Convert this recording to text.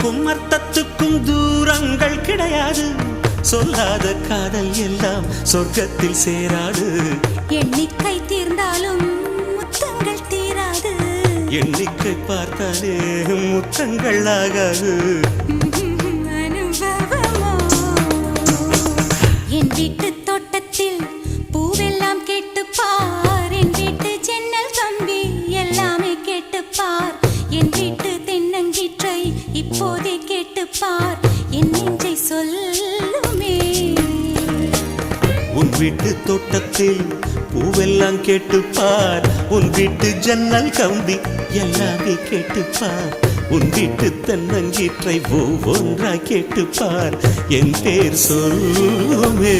சொல்லுக்கும் அர்த்தத்துக்கும் தூரங்கள் கிடையாது. சொல்லாத காதல் எல்லாம் சொர்க்கத்தில் சேராது. எண்ணிக்கை தீர்ந்தாலும் முத்தங்கள் தீராது. எண்ணிக்கை பார்த்தாலே முத்தங்கள் ஆகாது. அனுபவமோ என் வீட்டு தோட்டத்தில் பூவெல்லாம் கேட்டுப்பார். என் வீட்டு ஜன்னல் கம்பி எல்லாமே கேட்டுப்பார். என் வீட்டு தென்னங்கீற்றை இப்போதே கேட்டுப்பார். என் நெஞ்சை சொல்லுமே. உன் வீட்டு தோட்டத்தில் பூவெல்லாம் கேட்டுப்பார். உன் வீட்டு ஜன்னல் கம்பி எல்லாமே கேட்டுப்பார். உன் வீட்டு தென்னங்கீற்றை ஒவ்வொன்றாய் கேட்டுப்பார். என் பேர் சொல்லுமே.